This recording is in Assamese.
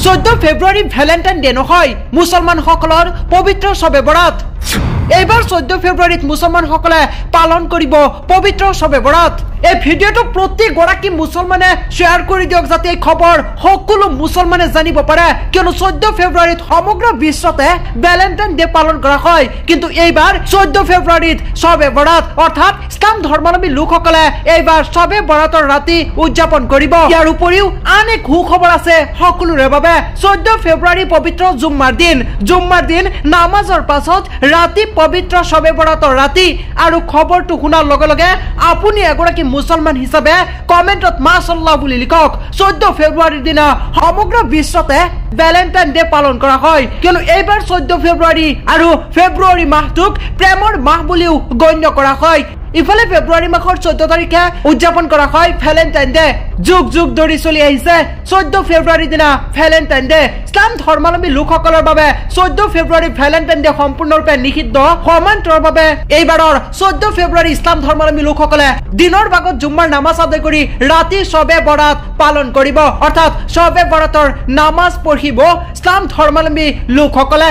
14 ফেব্ৰুৱাৰী ভ্যালেন্টাইন ডে নহয় মুছলমানসকলৰ পবিত্ৰ শবে বৰাত। এইবাৰ 14 ফেব্ৰুৱাৰীত মুছলমানসকলে পালন কৰিব পবিত্ৰ শবে বৰাত। এই ভিডিঅ'টো প্ৰতিগৰাকী মুছলমানে শ্বেয়াৰ কৰি দিয়ক যাতে এই খবৰ সকলো মুছলমানে জানিব পাৰে, কিয়নো 14 ফেব্ৰুৱাৰীত সমগ্ৰ বিশ্বতে ভ্যালেন্টাইন ডে পালন কৰা হয়, কিন্তু এইবাৰ 14 ফেব্ৰুৱাৰীত শবে বৰাত অৰ্থাৎ ইছলাম ধৰ্মাৱলম্বী লোকসকলে এইবাৰ শবে বৰাতৰ ৰাতি উদযাপন কৰিব। ইয়াৰ উপৰিও আন এক সুখবৰ আছে সকলোৰে বাবে। 14 ফেব্ৰুৱাৰী পবিত্ৰ জুম্মাৰ দিন নামাজৰ পাছত ৰাতি পবিত্ৰ শবে বৰাতৰ ৰাতি। আৰু খবৰটো শুনাৰ লগে লগে আপুনি এগৰাকী মুছলমান হিচাপে কমেন্টত মাশাআল্লাহ বুলি লিখক। 14 ফেব্ৰুৱাৰীৰ দিনা সমগ্ৰ বিশ্বতে ভ্যালেন্টাইন ডে পালন কৰা হয়, কিয়নো এইবাৰ 14 ফেব্ৰুৱাৰী আৰু ফেব্ৰুৱাৰী মাহটোক প্ৰেমৰ মাহ বুলিও গণ্য কৰা হয়। ইফালে ফেব্ৰুৱাৰী মাহৰ 14 তাৰিখে উদযাপন কৰা হয় ভ্যালেন্টাইন ডে। যুগ যুগ ধৰি চলি আহিছে 14 ফেব্ৰুৱাৰীৰ দিনা ভ্যালেন্টাইন ডে। ইছলাম ধৰ্মাৱলম্বী লোকসকলৰ বাবে 14 ফেব্ৰুৱাৰী ভ্যালেন্টাইন ডে সম্পূৰ্ণৰূপে নিষিদ্ধ। সমান্তৰালভাৱে এইবাৰৰ 14 ফেব্ৰুৱাৰী ইছলাম ধৰ্মাৱলম্বী লোকসকলে দিনৰ ভাগত জুম্মাৰ নামাজ আদায় কৰি ৰাতি শবে বৰাত পালন কৰিব, অৰ্থাৎ শবে বৰাতৰ নামাজ পঢ়িব ইছলাম ধৰ্মাৱলম্বী লোকসকলে।